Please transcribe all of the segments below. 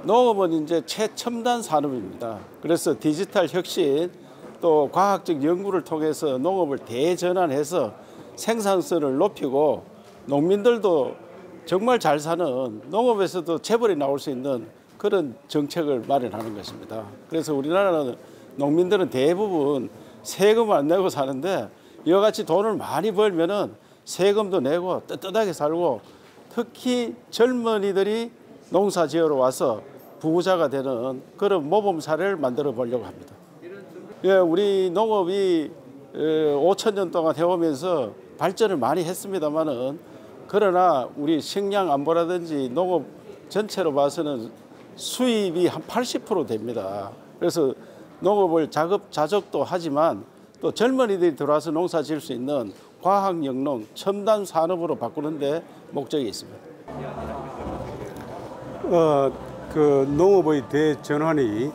농업은 이제 최첨단 산업입니다. 그래서 디지털 혁신 또 과학적 연구를 통해서 농업을 대전환해서 생산성을 높이고 농민들도 정말 잘 사는 농업에서도 재벌이 나올 수 있는 그런 정책을 마련하는 것입니다. 그래서 우리나라는 농민들은 대부분 세금을 안 내고 사는데 이와 같이 돈을 많이 벌면은 세금도 내고 떳떳하게 살고 특히 젊은이들이 농사 지으러 와서 부자가 되는 그런 모범 사례를 만들어 보려고 합니다. 예, 우리 농업이 5,000년 동안 해오면서 발전을 많이 했습니다만은 그러나 우리 식량 안보라든지 농업 전체로 봐서는 수입이 한 80% 됩니다. 그래서 농업을 자급자족도 하지만 또 젊은이들이 들어와서 농사 지을 수 있는 과학 영농, 첨단 산업으로 바꾸는 데 목적이 있습니다. 그 농업의 대전환이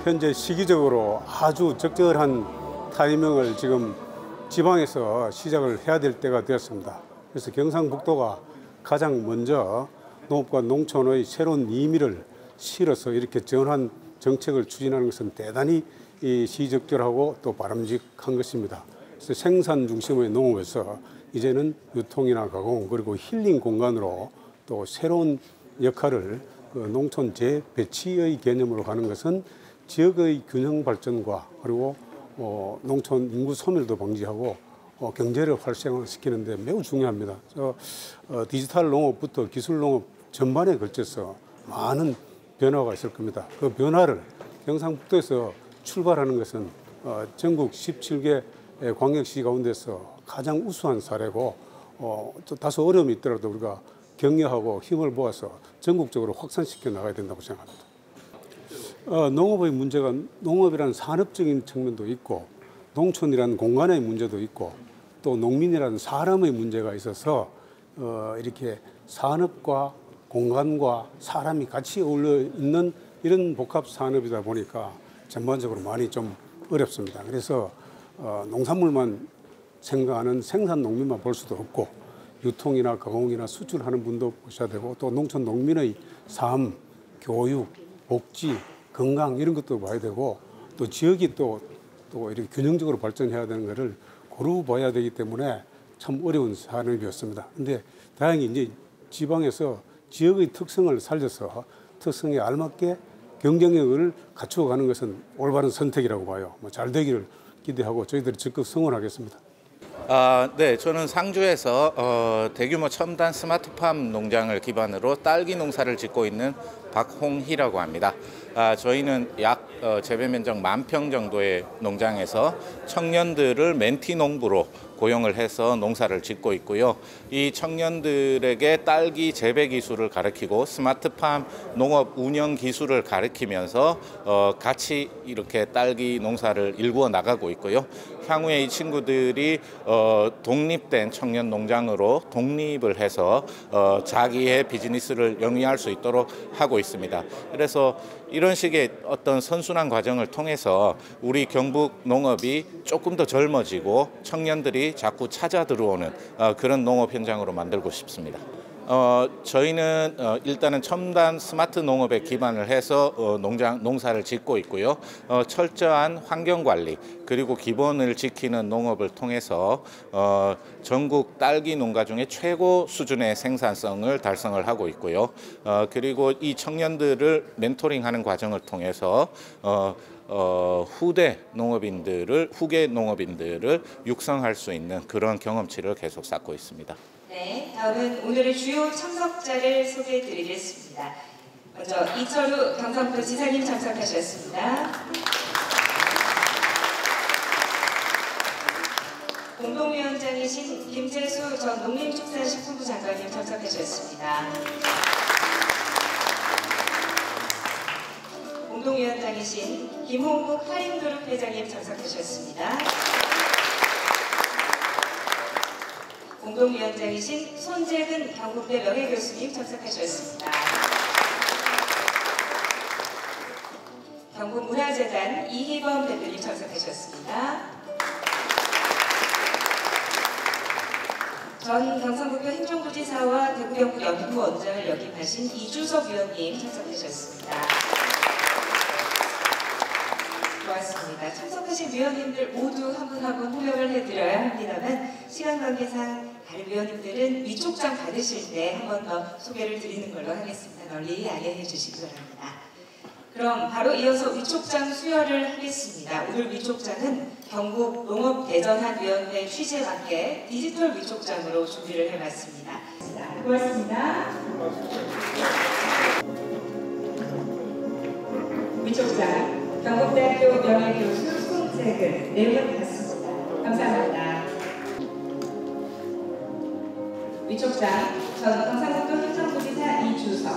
현재 시기적으로 아주 적절한 타이밍을 지금 지방에서 시작을 해야 될 때가 되었습니다. 그래서 경상북도가 가장 먼저 농업과 농촌의 새로운 의미를 실어서 이렇게 전환 정책을 추진하는 것은 대단히 시적절하고 또 바람직한 것입니다. 그래서 생산 중심의 농업에서 이제는 유통이나 가공 그리고 힐링 공간으로 또 새로운 역할을 그 농촌 재배치의 개념으로 가는 것은 지역의 균형 발전과 그리고 농촌 인구 소멸도 방지하고 경제를 활성화시키는 데 매우 중요합니다. 디지털 농업부터 기술 농업 전반에 걸쳐서 많은 변화가 있을 겁니다. 그 변화를 경상북도에서 출발하는 것은 전국 17개 광역시 가운데서 가장 우수한 사례고 다소 어려움이 있더라도 우리가 격려하고 힘을 모아서 전국적으로 확산시켜 나가야 된다고 생각합니다. 농업의 문제가 농업이라는 산업적인 측면도 있고 농촌이라는 공간의 문제도 있고 또 농민이라는 사람의 문제가 있어서 이렇게 산업과 공간과 사람이 같이 어울려 있는 이런 복합 산업이다 보니까 전반적으로 많이 좀 어렵습니다. 그래서 농산물만 생각하는 생산 농민만 볼 수도 없고 유통이나 가공이나 수출하는 분도 보셔야 되고 또 농촌 농민의 삶, 교육, 복지, 건강 이런 것도 봐야 되고 또 지역이 또 이렇게 균형적으로 발전해야 되는 것을 고루 봐야 되기 때문에 참 어려운 산업이었습니다. 그런데 다행히 이제 지방에서 지역의 특성을 살려서 특성에 알맞게 경쟁력을 갖추어 가는 것은 올바른 선택이라고 봐요. 잘 되기를 기대하고 저희들이 적극 성원하겠습니다. 네, 저는 상주에서 대규모 첨단 스마트팜 농장을 기반으로 딸기 농사를 짓고 있는 박홍희라고 합니다. 저희는 약 재배 면적 10,000평 정도의 농장에서 청년들을 멘티 농부로 고용을 해서 농사를 짓고 있고요. 이 청년들에게 딸기 재배 기술을 가르치고 스마트팜 농업 운영 기술을 가르치면서 같이 이렇게 딸기 농사를 일구어 나가고 있고요. 향후에 이 친구들이 독립된 청년 농장으로 독립을 해서 자기의 비즈니스를 영위할 수 있도록 하고 있습니다. 그래서 이런 식의 어떤 선순환 과정을 통해서 우리 경북 농업이 조금 더 젊어지고 청년들이 자꾸 찾아 들어오는 그런 농업 현장으로 만들고 싶습니다. 저희는 일단은 첨단 스마트 농업에 기반을 해서 농사를 짓고 있고요. 철저한 환경관리 그리고 기본을 지키는 농업을 통해서 전국 딸기 농가 중에 최고 수준의 생산성을 달성을 하고 있고요. 그리고 이 청년들을 멘토링하는 과정을 통해서 후계 농업인들을 육성할 수 있는 그런 경험치를 계속 쌓고 있습니다. 네, 다음은 오늘의 주요 참석자를 소개해 드리겠습니다. 먼저 이철우 경상북도 지사님 참석하셨습니다. 공동위원장이신 김재수 전 농림축산식품부 장관님 참석하셨습니다. 공동위원장이신 김홍국 한림그룹 회장님 참석하셨습니다. 공동위원장이신 손재근 경북대 명예교수님 참석하셨습니다. 경북문화재단 이희범 대표님 참석하셨습니다. 전 경상북도 행정부지사와 대구 농업협력연구원장을 역임하신 이주석 위원님 참석하셨습니다. 고맙습니다. 참석하신 위원님들 모두 한 분 한 분 호명을 해드려야 합니다만 시간 관계상 다른 위원님들은 위촉장 받으실 때 한 번 더 소개를 드리는 걸로 하겠습니다. 널리 양해해 주시기 바랍니다. 그럼 바로 이어서 위촉장 수여를 하겠습니다. 오늘 위촉장은 경북 농업대전환위원회 취지에 맞게 디지털 위촉장으로 준비를 해봤습니다. 고맙습니다. 위촉장 경북대학교 명예교수 송재근 내용은 같습니다. 감사합니다. 위촉장 전 경상북도 현장도지사 이주석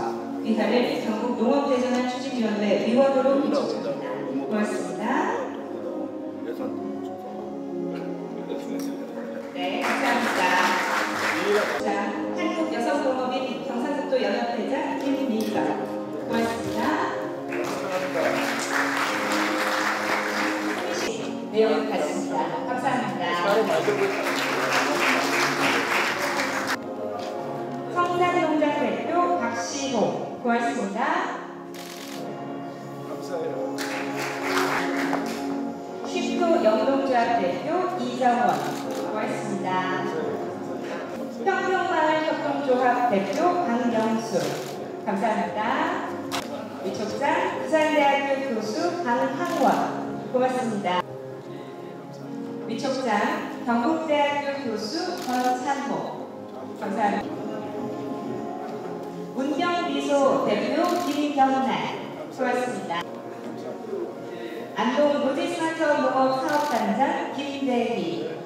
이사를 경북 농업대전환 추진위원회 위원으로 위촉합니다. 고맙습니다. 네, 감사합니다. 자, 한국여성농업인 경상북도 연합회장 김민경. 고맙습니다. 내용 같습니다. 감사합니다. 성산농장 대표 박시호. 고맙습니다. 감사해요. 슈프 영농조합 대표 이정원. 고맙습니다. 평평마을 협동조합 대표 강영수. 감사합니다. 위촉장 부산대학교 교수 강항원. 고맙습니다. 위촉장 경북대학교 교수 권찬호. 감사합니다. 문경미소 대표 김경날. 고맙습니다. 안동 노지스마트 농업사업단장 김대희.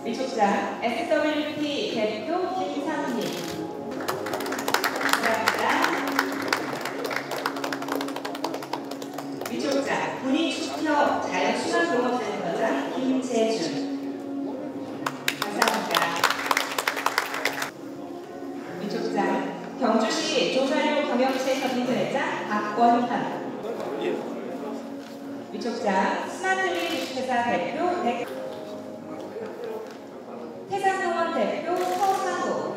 위촉장 SWP 대표 김상민. 감사합니다. 위촉장 군인축협 자연순환농업센터장 김재준. 감사합니다. 위촉장 경주시 조사료 경영체 협의회장 박원현. 위촉장 스마트리 주식회사 대표 태산농원 대표 서상우.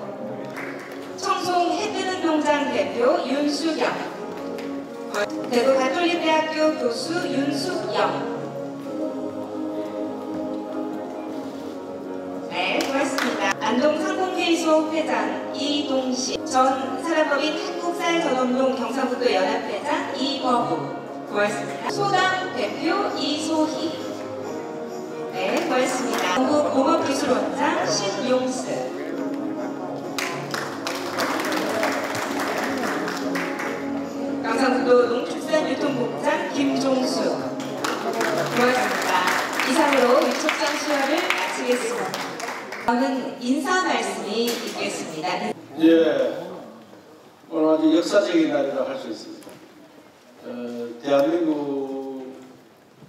청송 해뜨는 농장 대표 윤수경. 대구 가톨릭대학교 교수 윤숙영. 네, 고맙습니다. 안동 상공회의소 회장 이동식. 전 사람법인 한국쌀전업농 경상북도 연합회장 이범우. 고맙습니다. 소당 대표 이소희. 네, 고맙습니다. 경북 농업기술원장 신용스. 경상북도 농축산유통국장 김종수. 고맙습니다. 이상으로 위촉장 수여를 마치겠습니다. 다음은 인사 말씀이 있겠습니다. 예, 오늘 아주 역사적인 날이라고 할 수 있습니다. 대한민국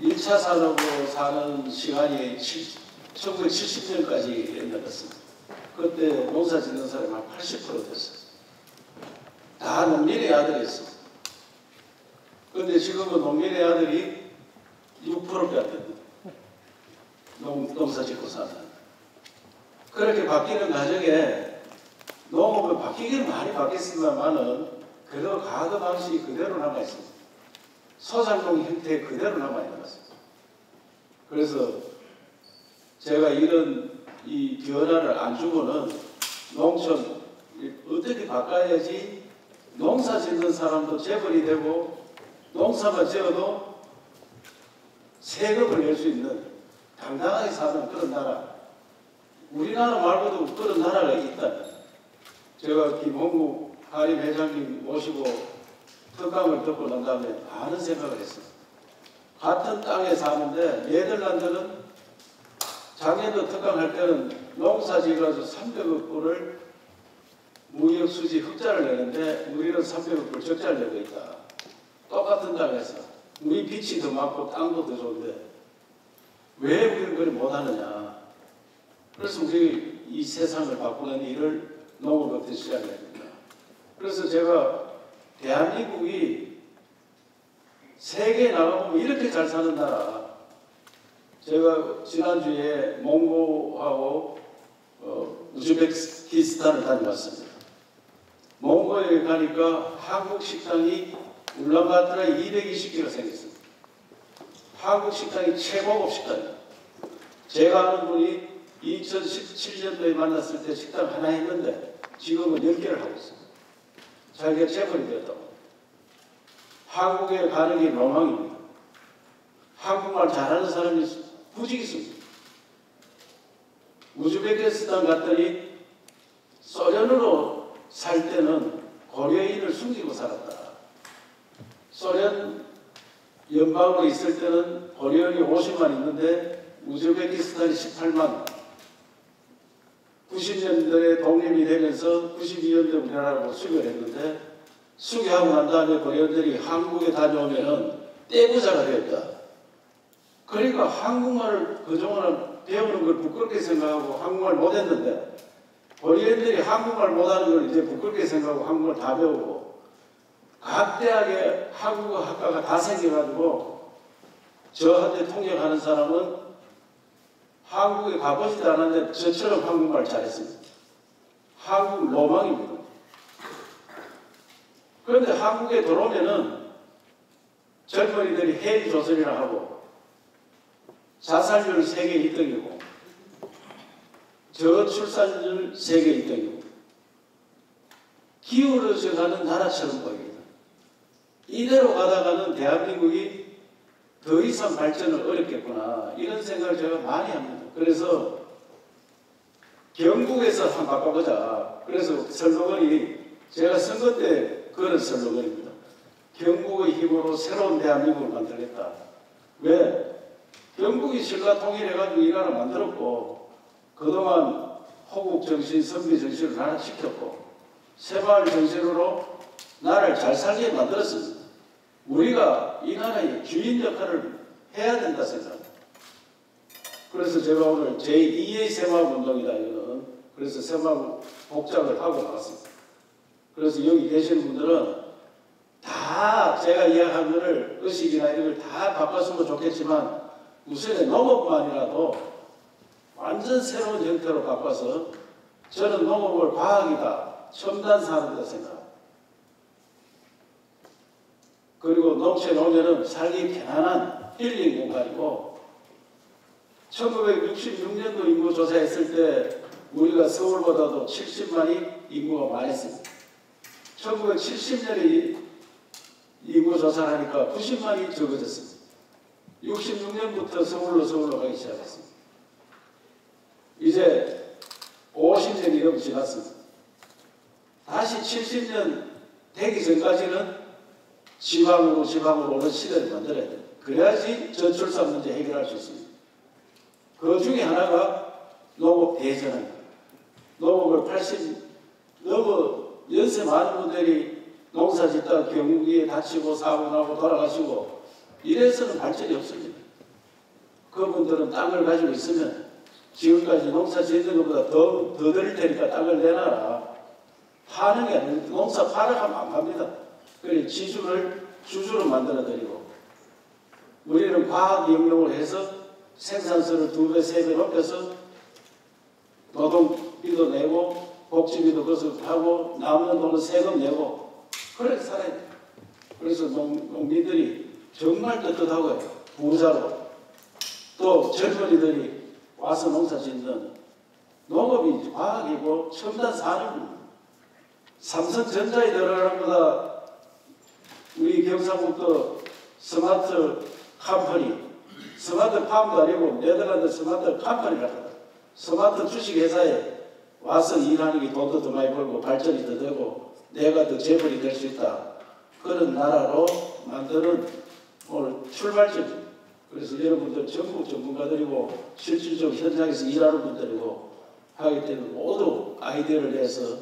1차 산업으로 사는 시간이 1970년까지 연달았습니다. 그때 농사 짓는 사람이 한 80% 됐어요. 다 농민의 아들이었어. 근데 지금은 농민의 아들이 6%밖에 안 됩니다. 농사 짓고 사는. 그렇게 바뀌는 과정에 농업은 바뀌기는 많이 바뀌었습니다만은 그래도 과거 방식이 그대로 남아있습니다. 소상농 형태 그대로 남아있습니다. 그래서 제가 이런 이 변화를 안 주고는 농촌 어떻게 바꿔야지 농사 짓는 사람도 재벌이 되고 농사만 지어도 세금을 낼 수 있는 당당하게 사는 그런 나라, 우리나라 말고도 그런 나라가 있다. 제가 김홍국 한림 회장님 모시고 특강을 듣고 난 다음에 많은 생각을 했어요. 같은 땅에 사는데 네덜란드는 작년도 특강할 때는 농사 지어서 300억 불을 무역 수지 흑자를 내는데 우리는 300억 불 적자를 내고 있다. 똑같은 땅에서 우리 빛이 더 많고 땅도 더 좋은데 왜 우리는 그걸 못하느냐. 그래서 우리 이 세상을 바꾸는 일을 농업부터 시작해야 됩니다. 그래서 제가 대한민국이 세계에 나가보면 이렇게 잘 사는 나라, 제가 지난주에 몽고하고 우즈베키스탄을 다녀왔습니다. 몽고에 가니까 한국 식당이 울란바토르에 220개가 생겼습니다. 한국 식당이 최고급 식당이에요. 제가 아는 분이 2017년도에 만났을 때 식당 하나 했는데 지금은 10개를 하고 있어요. 자기가 재벌이 되었다고. 한국에 가는 게 로망입니다. 한국말 잘하는 사람이 무지 있습니다. 우즈베키스탄 갔더니 소련으로 살 때는 고려인을 숨기고 살았다. 소련 연방으로 있을 때는 고려인이 50만 있는데 우즈베키스탄이 18만. 90년대에 독립이 되면서 92년대 우리나라로 수교를 했는데 수교하고 난 다음에 고려인들이 한국에 다녀오면은 떼부자가 되었다. 그러니까 한국말을 그동안은 배우는 걸 부끄럽게 생각하고 한국말 못했는데 고려인들이 한국말 못하는 걸 이제 부끄럽게 생각하고 한국말 다 배우고 각 대학에 한국어 학과가 다 생겨가지고 저한테 통역하는 사람은 한국에 가보지도 않았는데 저처럼 한국말 잘했습니다. 한국 로망입니다. 그런데 한국에 들어오면은 젊은이들이 해리조선이라 하고 자살률 세계 1등이고 저출산율 세계 1등이고 기울어져가는 나라처럼 보입니다. 이대로 가다가는 대한민국이 더 이상 발전을 어렵겠구나 이런 생각을 제가 많이 합니다. 그래서 경북에서 한번 바꿔보자. 그래서 슬로건이 제가 선거 때 그런 슬로건입니다. 경북의 힘으로 새로운 대한민국을 만들겠다. 왜? 경북이 신라 통일해가지고 이 나라 만들었고 그동안 호국 정신, 선비 정신을 나라 시켰고 새마을 정신으로 나라를 잘 살게 만들었습니다. 우리가 이 나라의 주인 역할을 해야 된다 생각합니다. 그래서 제가 오늘 제2의 새마을 운동이다 이거는 그래서 새마을 복장을 하고 나왔습니다. 그래서 여기 계시는 분들은 다 제가 이야기한 거를 의식이나 이런 걸 다 바꿨으면 좋겠지만 우선에 농업만이라도 완전 새로운 형태로 바꿔서 저는 농업을 과학이다, 첨단 산업이다 생각합니다. 그리고 농촌에 오면은 살기 편안한 힐링 공간이고 1966년도 인구 조사했을 때 우리가 서울보다도 70만이 인구가 많았습니다. 1970년에 인구 조사를 하니까 90만이 적어졌습니다. 66년부터 서울로 가기 시작했습니다. 이제 50년이 넘게 지났습니다. 다시 70년 되기 전까지는 지방으로 오는 시대를 만들어야 돼요. 그래야지 저출산 문제 해결할 수 있습니다. 그 중에 하나가 농업 대전입니다. 농업을 80 넘어 연세 많은 분들이 농사 짓다가 경기에 다치고 사고 나고 돌아가시고 이래서는 발전이 없습니다. 그분들은 땅을 가지고 있으면 지금까지 농사 짓는 것보다 더 드릴 테니까 땅을 내놔라. 파는 게 아니라 농사 파러 가면 안 갑니다. 그래서 주주를 만들어드리고 우리는 과학 영역을 해서 생산성을 2배, 3배 높여서 노동비도 내고 복지비도 그것을 하고 남는 돈은 세금 내고 그렇게 살아야 돼요. 그래서 농민들이 정말 떳떳하고요. 부자로 또 젊은이들이 와서 농사 짓는 농업이 과학이고 첨단 산업입니다. 삼성전자에 들어가는 것보다 우리 경상북도 스마트 컴퍼니, 스마트 팜도 아니고 네덜란드 스마트 컴퍼니라고 합니다. 스마트 주식회사에 와서 일하는 게 돈도 더 많이 벌고 발전이 더 되고 내가 더 재벌이 될 수 있다. 그런 나라로 만드는 오늘 출발점입니다. 그래서 여러분들 전국 전문가들이고 실질적으로 현장에서 일하는 분들이고 하기 때문에 모두 아이디어를 내서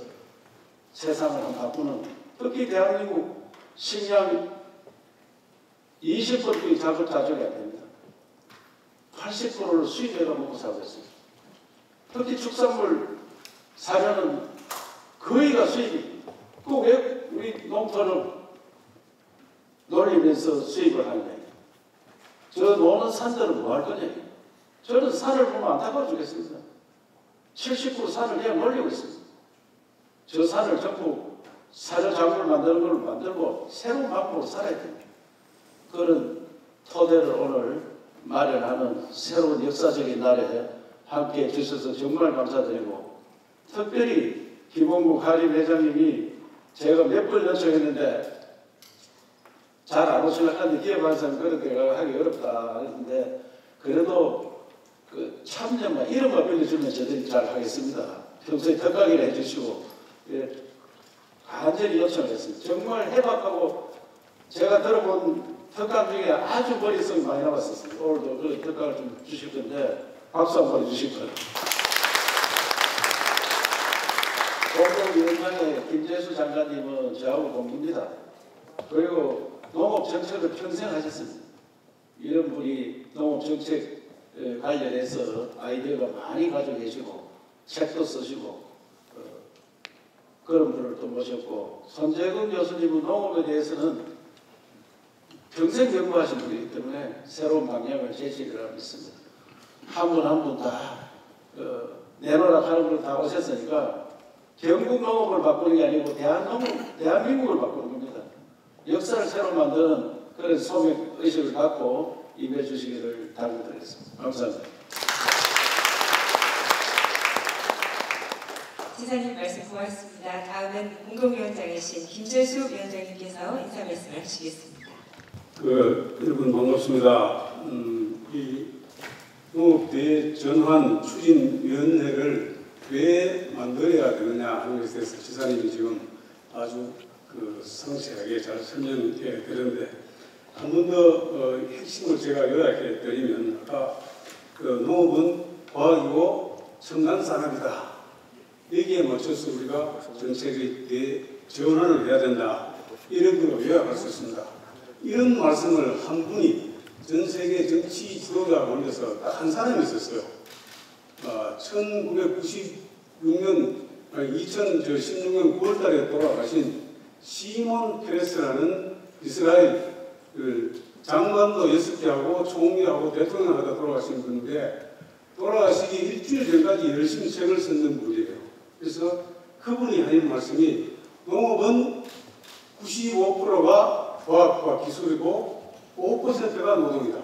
세상을 바꾸는 특히 대한민국 식량 20%의 자급 자족이 안 됩니다. 80%를 수입해가 먹고 살고 있습니다. 특히 축산물 사료는 거의가 수입입니다. 그 왜 우리 농촌을 놀리면서 수입을 하느냐. 저 노는 산들은 뭐 할 거냐. 저는 산을 보면 안타까워 죽겠습니다. 70% 산을 그냥 놀리고 있습니다. 저 산을 전부 사료작물을 만드는 걸 만들고 새로운 방법으로 살아야 됩니다. 그런 토대를 오늘 마련하는 새로운 역사적인 날에 함께해 주셔서 정말 감사드리고, 특별히 김원국 한림회장님이 제가 몇 번 요청했는데 잘 안 오시려고 하는데 기업안에서는 그렇게 하기 어렵다 했는데, 그래도 그 참여만 이름만 빌려주면 저들이 잘 하겠습니다. 평소에 턱가기를 해주시고, 예, 간절히 요청했습니다. 정말 해박하고 제가 들어본 턱감 중에 아주 머릿속이 많이 남았었습니다. 오늘도 그 턱감을 좀 주실 건데 박수 한번 해주실 거예요. 공동위원장의 김재수 장관님은 저하고 동기입니다. 그리고 농업정책을 평생 하셨습니다. 이런 분이 농업정책 관련해서 아이디어가 많이 가지고 계시고 책도 쓰시고 그런 분을 또 모셨고, 손재근 교수님은 농업에 대해서는 평생 연구하신 분이기 때문에 새로운 방향을 제시를 믿습니다. 한 분 한 분 다 내놓으라 하는 걸 다 오셨으니까 경북 농업을 바꾸는 게 아니고 대한민국을 바꾸는 겁니다. 역사를 새로 만드는 그런 소명 의식을 갖고 임해 주시기를 당부드리겠습니다. 감사합니다. 지사님 말씀 고맙습니다. 다음은 공동위원장이신 김재수 위원장님께서 인사 말씀을 하시겠습니다. 여러분 반갑습니다. 이 농업대전환 추진위원회를 왜 만들어야 되느냐 하는 것에 대해서 지사님이 지금 아주 상세하게 잘 설명해 드렸는데, 한 번 더 핵심을 제가 요약해 드리면, 아까 농업은 과학이고 첨단 산업이다. 여기에 맞춰서 우리가 정책의 대전환을 해야 된다. 이런 걸로 요약할 수 있습니다. 이런 말씀을 한 분이 전 세계 정치 지도자 올려서 딱 한 사람이 있었어요. 2016년 9월 달에 돌아가신 시몬 페레스라는 이스라엘 장관도 6개하고 총리하고 대통령 하다 돌아가신 분인데, 돌아가시기 일주일 전까지 열심히 책을 썼는 분이에요. 그래서 그분이 하는 말씀이, 농업은 95%가 과학과 기술이고 5%가 노동이다.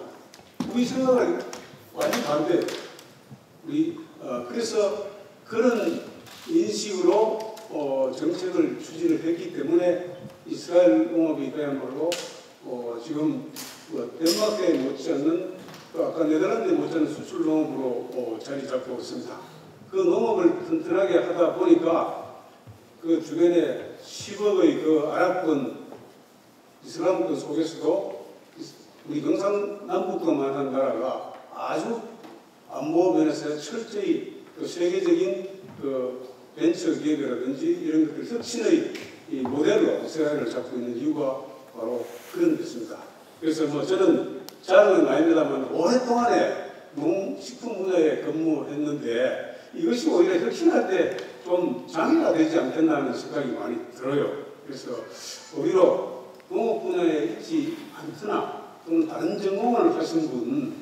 우리 생각은 완전 반대예요. 그래서 그런 인식으로 정책을 추진을 했기 때문에 이스라엘 농업이 그야말로 지금 덴마크에 못지않는, 아까 네덜란드에 못지않는 수출 농업으로 자리 잡고 있습니다. 그 농업을 튼튼하게 하다 보니까 그 주변에 10억의 그 아랍권, 이슬람권 속에서도 우리 경상남북권만 한 나라가 아주 안보 면에서 철저히 그 세계적인 그 벤처 기업이라든지 이런 것들 혁신의 이 모델로 이스라엘을 잡고 있는 이유가 바로 그런 것입니다. 그래서 저는 자랑은 아닙니다만 오랫동안에 농식품 분야에 근무했는데, 이것이 오히려 혁신할 때 좀 장애가 되지 않겠나 하는 생각이 많이 들어요. 그래서 오히려 농업 분야에 있지 않거나 또는 다른 전공을 하신 분,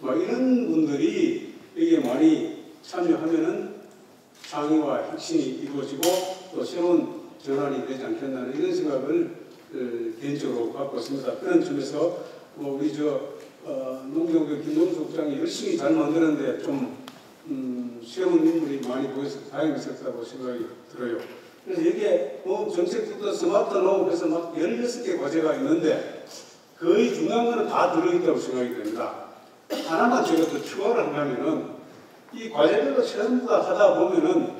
이런 분들이 여기에 많이 참여하면은 창의와 혁신이 이루어지고 또 새로운 전환이 되지 않겠나 이런 생각을 개인적으로 갖고 있습니다. 그런 점에서 우리 농경부 김동수 국장이 열심히 잘 만드는데 좀 새로운 인물이 많이 보여서 다행이었다고 생각이 들어요. 그래서 여기에 정책부터 스마트 농업에서 막 16개 과제가 있는데 거의 중요한 거는 다 들어있다고 생각이 됩니다. 하나만 제가 더 추가를 하면은, 이 과제별로 전부 다 하다 보면은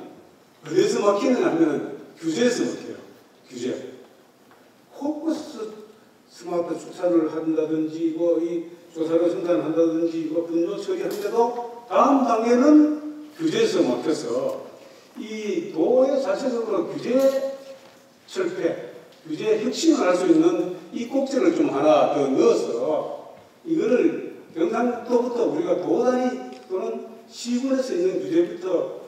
어디서 막히느냐 하면은 규제에서 막혀요. 규제. 코커스 스마트 축산을 한다든지, 이 조사료 생산한다든지, 분뇨 처리하는데도 다음 단계는 규제에서 막혀서 이 도에 자체적으로 규제 철폐, 규제 혁신을 할 수 있는 이 꼭지를 좀 하나 더 넣어서 이거를 경상도부터 우리가 도단위 또는 시군에서 있는 규제부터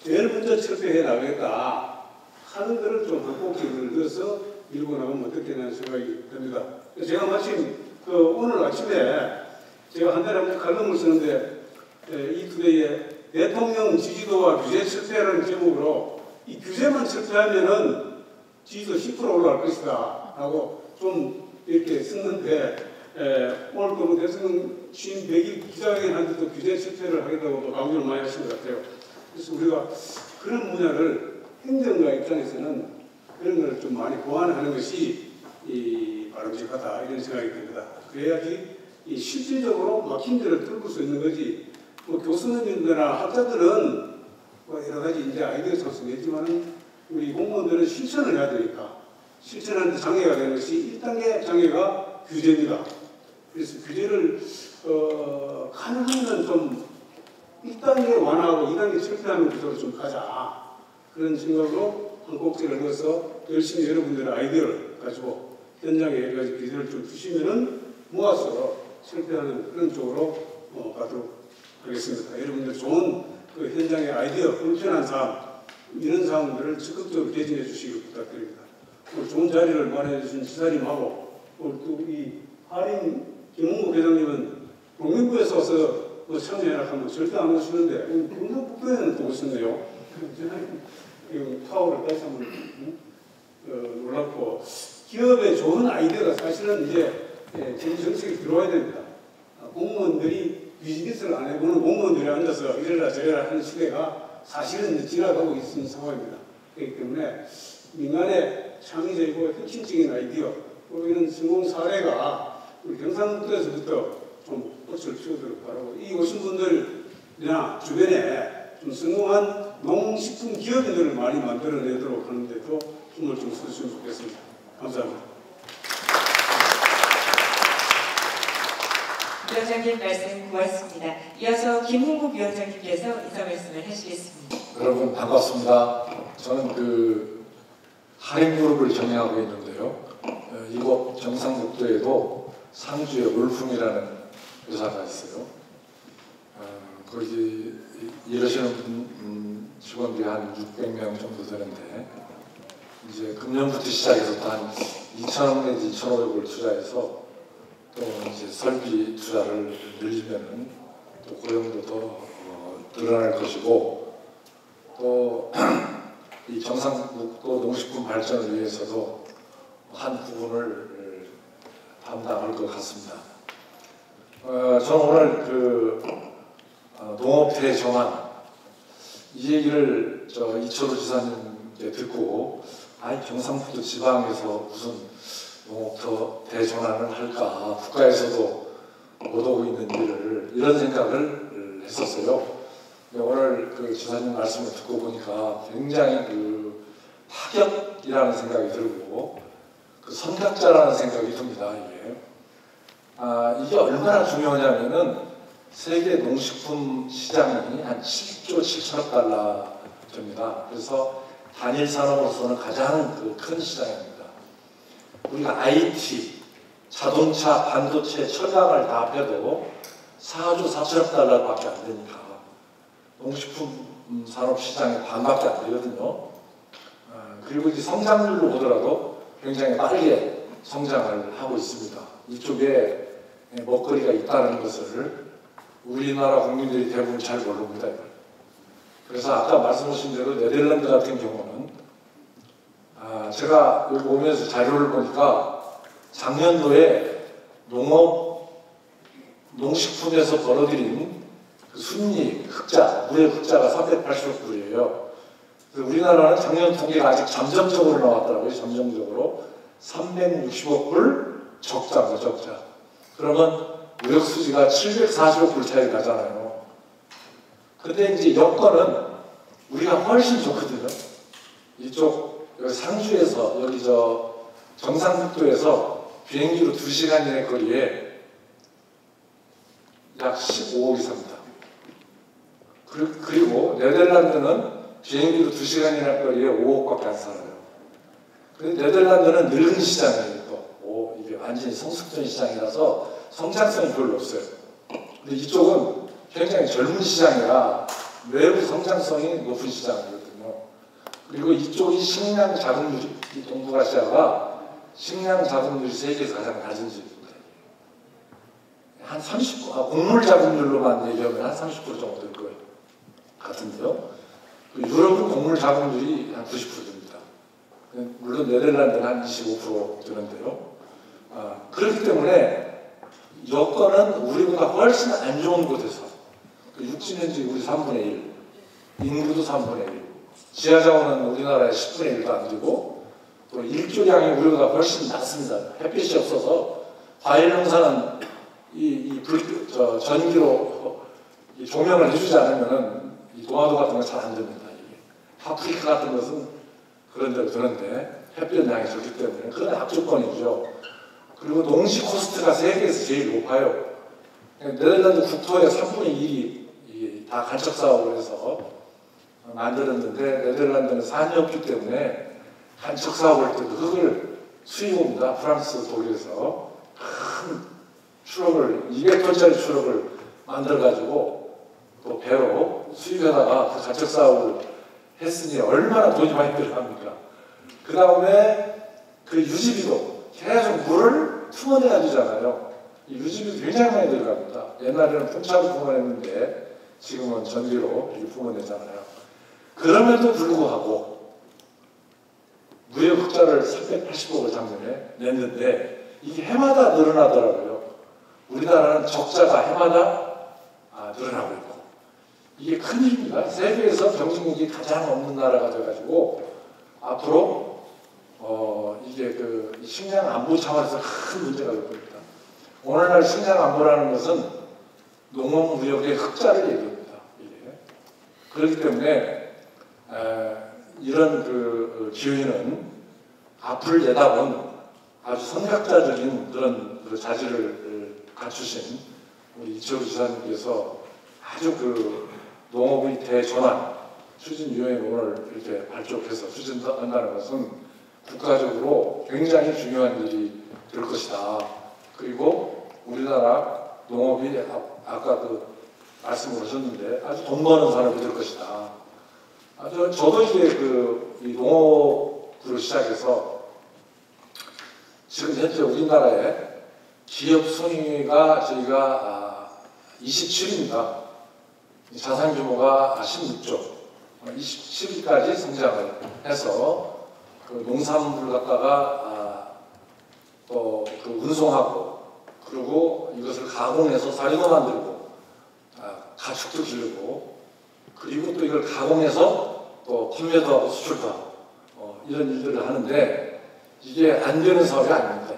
제일 먼저 철폐해 나가겠다 하는 것을 좀 한 꼭지를 넣어서 밀고 나가면 어떻겠냐는 생각이 듭니다. 제가 마침 오늘 아침에 제가 한 달에 한 번 칼럼을 쓰는데 이 투데이에 대통령 지지도와 규제 철폐라는 제목으로 이 규제만 철폐하면은 지지도 10% 올라갈 것이다 라고 좀 이렇게 썼는데 오늘 또 대통령 취임 100일 기자회견한테도 규제 실패를 하겠다고 강조를 많이 하신 것 같아요. 그래서 우리가 그런 분야를 행정가 입장에서는 그런 걸 좀 많이 보완하는 것이 바람직하다 이런 생각이 듭니다. 그래야지 실질적으로 막힌 데를 뚫을 수 있는 거지. 뭐 교수님들이나 학자들은 뭐 여러 가지 이제 아이디어 소스 내지만은 우리 공무원들은 실천을 해야 되니까 실천하는 데 장애가 되는 것이 1단계 장애가 규제입니다. 그래서 규제를 가능하면 좀 1단계 완화하고 2단계 철폐하는 구조로 좀 가자. 그런 생각으로 한 꼭지를 넣어서 열심히 여러분들의 아이디어를 가지고 현장에 여러 가지 규제를 좀 주시면은 모아서 철폐하는 그런 쪽으로 가도록 하겠습니다. 여러분들 좋은 그 현장의 아이디어, 불편한 사항, 이런 사항들을 적극적으로 개진해 주시길 부탁드립니다. 오늘 좋은 자리를 마련해 주신 지사님하고 오늘 또 이 하림 김홍국 회장님은 농민부에서 와서 뭐 참여해라 하면 절대 안 오시는데 오늘 경상북도에는 또 오셨네요. 파워를 다시 한번 놀랍고 기업의 좋은 아이디어가 사실은 이제 정책에 들어와야 됩니다. 공무원들이 비즈니스를 안 해보는 공무원들이 앉아서 이래라 저래라 하는 시대가 사실은 이제 지나가고 있는 상황입니다. 그렇기 때문에 민간의 창의적이고 혁신적인 아이디어 또 이런 성공 사례가 우리 경상북도에서부터 좀 꽃을 피우도록 바라고 이 오신 분들이나 주변에 좀 성공한 농식품 기업인들을 많이 만들어내도록 하는데도 힘을 좀 써주시면 좋겠습니다. 감사합니다. 위원장님 말씀 고맙습니다. 이어서 김홍국 위원장님께서 인사 말씀을 하시겠습니다. 여러분 반갑습니다. 저는 그 하림그룹을 경영하고 있는데요. 이곳 경상북도에도 상주에 울풍이라는 회사가 있어요. 거기 일하시는 직원들이 한 600명 정도 되는데 이제 금년부터 시작해서 한 2,000억 내지 2,500억을 투자해서 또 이제 설비 투자를 늘리면은 또 고용도 더 늘어날 것이고 또 이 경상북도 농식품 발전을 위해서도 한 부분을 담당할 것 같습니다. 저는 오늘 그 농업 대전환 이 얘기를 이철우 지사님께 듣고 아니 경상북도 지방에서 무슨 농업 대전환을 할까 국가에서도 못 오고 있는 일을 이런 생각을 했었어요. 오늘 그 지사님 말씀을 듣고 보니까 굉장히 그 파격이라는 생각이 들고 그 선각자라는 생각이 듭니다. 이게 얼마나 중요하냐면은 세계 농식품 시장이 한 7조 7천억 달러 됩니다. 그래서 단일 산업으로서는 가장 큰 시장입니다. 우리가 IT, 자동차, 반도체, 철강을 다 합해도 4조 4천억 달러밖에 안 되니까 농식품 산업 시장의 반밖에 안 되거든요. 그리고 이제 성장률로 보더라도 굉장히 빠르게 성장을 하고 있습니다. 이쪽에 먹거리가 있다는 것을 우리나라 국민들이 대부분 잘 모릅니다. 그래서 아까 말씀하신 대로 네덜란드 같은 경우는 제가 여기 오면서 자료를 보니까 작년도에 농식품에서 벌어들인 그 순이익, 흑자, 무역 흑자가 380억 불이에요. 우리나라는 작년 통계가 아직 잠정적으로 나왔더라고요. 잠정적으로 360억 불 적자고 적자. 그러면 무역 수지가 740억 불 차이 나잖아요. 근데 이제 여건은 우리가 훨씬 좋거든요. 이쪽 여기 상주에서 여기 경상북도에서 비행기로 2시간 이내 거리에 약 15억 이상입니다. 그리고 네덜란드는 비행기로 2시간 이내 거리에 5억밖에 안 살아요. 근데 네덜란드는 늙은 시장이에요. 또 이게 완전히 성숙된 시장이라서 성장성이 별로 없어요. 근데 이쪽은 굉장히 젊은 시장이라 외부 성장성이 높은 시장이거든요. 그리고 이쪽이 식량 자급률이, 이 동북아시아가 식량 자급률이 세계에서 가장 낮은 지역입니다. 한 30%, 곡물 자급률로만 얘기하면 한 30% 정도 될 거예요. 같은데요. 유럽은 곡물 자급률이 한 90% 됩니다. 물론 네덜란드는 한 25% 되는데요. 그렇기 때문에 여건은 우리보다 훨씬 안 좋은 곳에서 육지면적이 우리 3분의 1, 인구도 3분의 1, 지하자원은 우리나라의 10분의 1도 안 되고 또 일조량이 우리보다 훨씬 낮습니다. 햇빛이 없어서 과일 농사는 전기로 조명을 해주지 않으면은 이 도마도 같은 건 잘 안 됩니다. 이게. 파프리카 같은 것은 그런 데로 드는데 햇볕량이 적기 때문에 그런 악조건이죠. 그리고 농지 코스트가 세계에서 제일 높아요. 네덜란드 국토의 3분의 1이 다 간척 사업을 해서 만들었는데 네덜란드는 산이 없기 때문에 간척 사업을 할 때도 흙을 수입합니다. 프랑스, 독일에서 큰 추럭을 200톤짜리 추럭을 만들어가지고 또 배로 수입해다가 그 간척 사업을 했으니 얼마나 돈이 많이 들어갑니까? 그 다음에 그 유지비도 계속 물을 품어내야 되잖아요. 이 유지비도 굉장히 많이 들어갑니다. 옛날에는 풍차로 품어냈는데 지금은 전기로 이렇게 품어내잖아요. 그럼에도 불구하고 무역 흑자를 380억을 작년에 냈는데 이게 해마다 늘어나더라고요. 우리나라는 적자가 해마다 늘어나고 있고 이게 큰일입니다. 세계에서 경쟁력이 가장 없는 나라가 돼가지고 앞으로 이게 그 식량 안보 차원에서 큰 문제가 될 겁니다. 오늘날 식량 안보라는 것은 농업 무역의 흑자를 얘기합니다. 이게. 그렇기 때문에 이런 그 기회는 앞을 내다본 아주 선각자적인 그런 그 자질을 갖추신 우리 이철우 지사님께서 아주 그 농업의 대전환 추진위원회 오늘 이렇게 발족해서 추진한다는 것은 국가적으로 굉장히 중요한 일이 될 것이다. 그리고 우리나라 농업이 아까 그 말씀을 하셨는데 아주 돈 버는 산업이 될 것이다. 저도 이제 이 농업으로 시작해서 지금 현재 우리나라의 기업 순위가 저희가 27위입니다. 자산 규모가 16조, 27위까지 성장을 해서 그 농산물을 갖다가 또 그 운송하고 그리고 이것을 가공해서 사료도 만들고 가축도 기르고 그리고 또 이걸 가공해서 또 판매도 하고 수출도 하고 이런 일들을 하는데 이게 안 되는 사업이 아닙니다.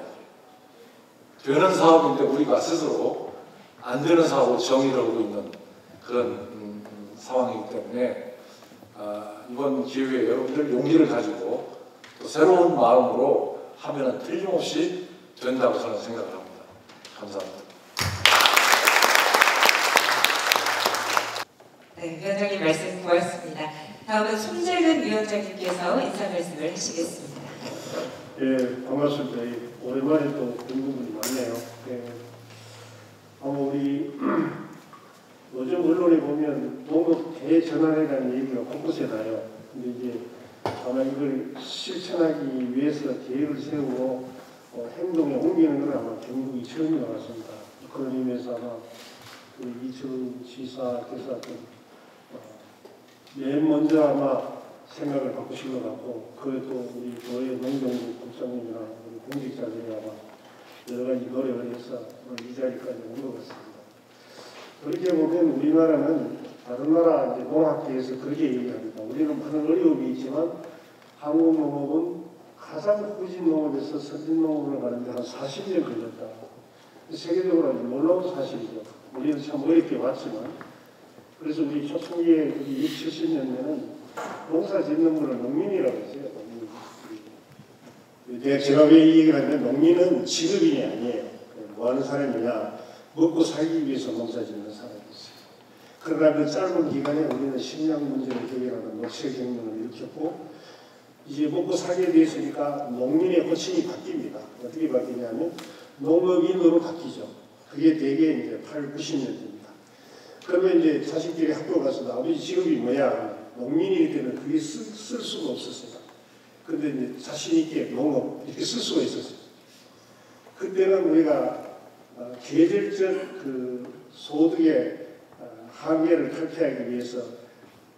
되는 사업인데 우리가 스스로 안 되는 사업으로 정의를 하고 있는 그런 상황이기 때문에 이번 기회에 여러분들 용기를 가지고 또 새로운 마음으로 하면 틀림없이 된다고 저는 생각을 합니다. 감사합니다. 네, 위원장님 말씀 고맙습니다. 다음은 손재근 위원장님께서 인사 말씀을 하시겠습니다. 예, 반갑습니다. 오랜만에 또 본 분들이 많네요. 예. 아마 우리 요즘 언론에 보면 농업 대전환이라는 얘기가 곳곳에 나요. 근데 이제 아마 이걸 실천하기 위해서 계획을 세우고 행동에 옮기는 건 아마 경북이 처음인 것 같습니다. 그런 의미에서 아마 이철우 지사께서 맨 먼저 아마 생각을 바꾸신 것 같고, 그것도 우리 교회 농정부 국장님이나 우리 공직자들이 아마 여러 가지 노력을 해서 이 자리까지 온 것 같습니다. 그렇게 보면 우리나라는 다른 나라 농학계에서 그렇게 얘기합니다. 우리는 많은 어려움이 있지만 한국 농업은 가장 후진 농업에서 선진 농업으로 가는데 한 40년 걸렸다. 세계적으로 아주 놀라운 사실이죠. 우리는 참 어렵게 왔지만, 그래서 우리 초창기에 60, 70년대는 농사 짓는 분을 농민이라고 했어요. 제가 왜 이 얘기를 하냐면 농민은 직업인이 아니에요. 뭐 하는 사람이냐, 먹고 살기 위해서 농사 짓는 사람이었어요. 그러나 그 짧은 기간에 우리는 식량 문제를 해결하는 녹색혁명을 일으켰고, 이제 먹고 살게 되었으니까 농민의 호칭이 바뀝니다. 어떻게 바뀌냐면 농업인으로 바뀌죠. 그게 대개 이제 8, 90년대입니다. 그러면 이제 자식들이 학교 가서 아버지 직업이 뭐야? 농민이기 때문에 그게 쓸 수가 없었어요. 근데 이제 자신있게 농업 이렇게 쓸 수가 있었어요. 그때는 우리가 계절적 그 소득의 한계를 탈피하기 위해서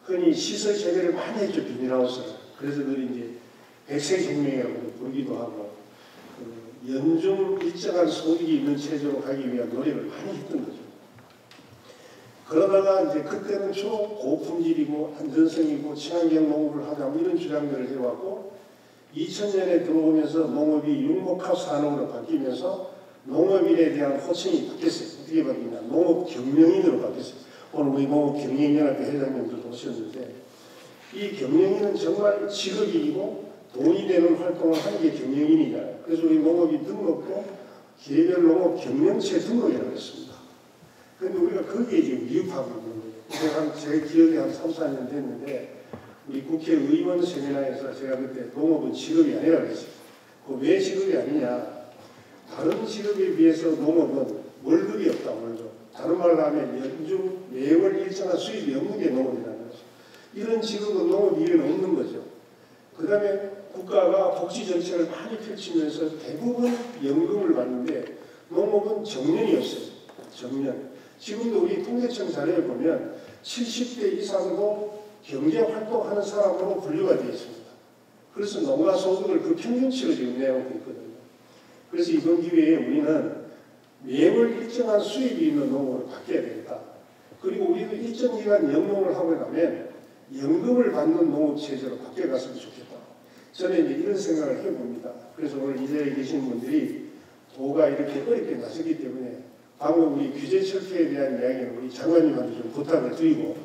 흔히 시설 재배를 많이 했죠. 비닐하우스를. 그래서 그 이제 백색혁명이라고 부르기도 하고 연중 일정한 소득이 있는 체제로 가기 위한 노력을 많이 했던 거죠. 그러다가 이제 그때는 초고품질이고 안전성이고 친환경 농업을 하자 이런 주장들을 해왔고 2000년에 들어오면서 농업이 융목합 산업으로 바뀌면서 농업인에 대한 호칭이 바뀌었어요. 어떻게 바뀌냐? 농업경영인으로 바뀌었어요. 오늘 우리 농업경영연합회 회장님들도 오셨는데 이 경영인은 정말 직업이고 돈이 되는 활동을 하는 게 경영인이잖아요. 그래서 우리 농업이 등록도 개별 농업 경영체 등록이라고 했습니다. 그런데 우리가 거기에 지금 미흡하고 있는 거예요. 제 기억에 한 3, 4년 됐는데 우리 국회의원 세미나에서 제가 그때 농업은 직업이 아니라고 했어요. 왜 직업이 아니냐? 다른 직업에 비해서 농업은 월급이 없다. 월급. 다른 말로 하면 연중 매월 일정한 수입이 없는 게 농업이라는 거죠. 이런 직업은 농업 이외에는 없는 거죠. 그 다음에 국가가 복지 정책을 많이 펼치면서 대부분 연금을 받는데 농업은 정년이었어요. 정년. 지금도 우리 통계청 자료에 보면 70대 이상도 경제활동하는 사람으로 분류가 되어 있습니다. 그래서 농가 소득을 그 평균치로 지금 내놓고 있거든요. 그래서 이번 기회에 우리는 매월 일정한 수입이 있는 농업으로 바뀌어야 되겠다. 그리고 우리도 일정 기간 영농을 하고 나면 연금을 받는 농업 체제로 바뀌어갔으면 좋겠다. 저는 이제 이런 생각을 해봅니다. 그래서 오늘 이 자리에 계신 분들이 도가 이렇게 어렵게 나섰기 때문에 방금 우리 규제 철폐에 대한 이야기는 우리 장관님한테 좀 부탁을 드리고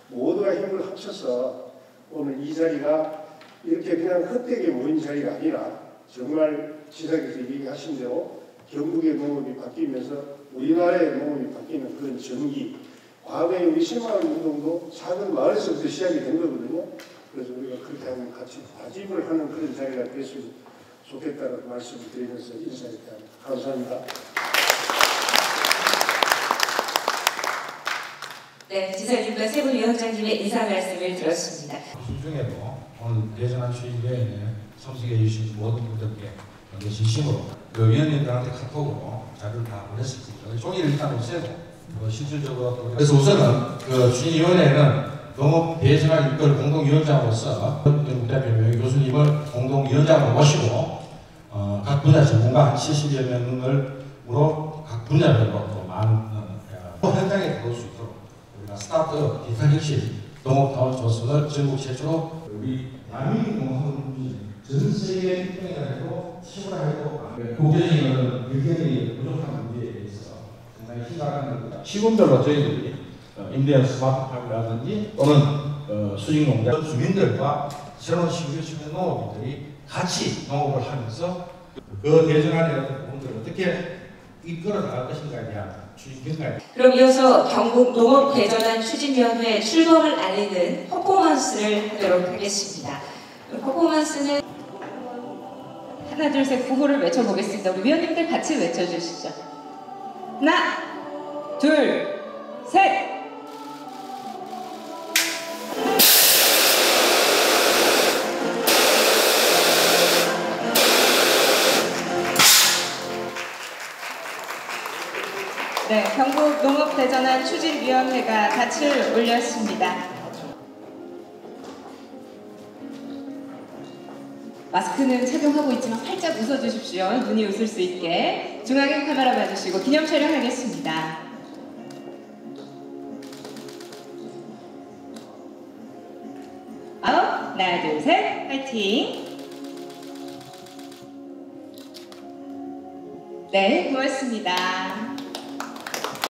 모두가 힘을 합쳐서 오늘 이 자리가 이렇게 그냥 헛되게 모인 자리가 아니라 정말 지사께서 얘기하신 대로 경북의 농업이 바뀌면서 우리나라의 농업이 바뀌는 그런 전기, 과거에 우리 새마을 운동도 작은 마을에서부터 시작이 된 거거든요. 그래서 우리가 그렇게 하면 같이 다짐을 하는 그런 자리가 됐으면 좋겠다는 말씀을 드리면서 인사드립니다. 감사합니다. 네, 지사님과 세 분 위원장님의 인사 말씀을 들었습니다. 중에도 오늘 예전한 추인위원회에 참석해 주신 모든 분들께 진심으로 그 위원님들한테 카톡으로 자료를 다 보냈습니다. 종이를 일단 없애고 실질적으로 그래서 우선은 그 추인위원회는 농업 대전환 일걸 공동위원장으로서 국대표 교수님을 공동위원장으로 모시고 각 분야 전문가 70여 명으로 각 분야별로 또 많은 현장에 들어올 수 있도록 우리가 스타트업 디지털 혁신 농업타운 조선을 전국 최초로 우리 남미 농업은 전 세계 평양에도 치고라해도 국제적인 의견이 부족한 문제에 대해서 상당히 심각한 겁니다. 시군별로 저희들이 임대한 스마트팜이라든지 또는 수직농장 주민들과 새로운 신규 농업인들이 같이 농업을 하면서 그 대전환의 부분들을 어떻게 이끌어 나갈 것인가에 대한 추진평가. 그럼 이어서 경북 농업대전환 추진위원회 출범을 알리는 퍼포먼스를 하도록 하겠습니다. 퍼포먼스는 하나 둘 셋 구호를 외쳐보겠습니다. 우리 위원님들 같이 외쳐주시죠. 하나 둘 셋. 네, 경북 농업대전환 추진위원회가 닻을 올렸습니다. 마스크는 착용하고 있지만 활짝 웃어주십시오. 눈이 웃을 수 있게. 중앙에 카메라 봐주시고 기념 촬영하겠습니다. 하나 둘 셋 파이팅. 네, 고맙습니다.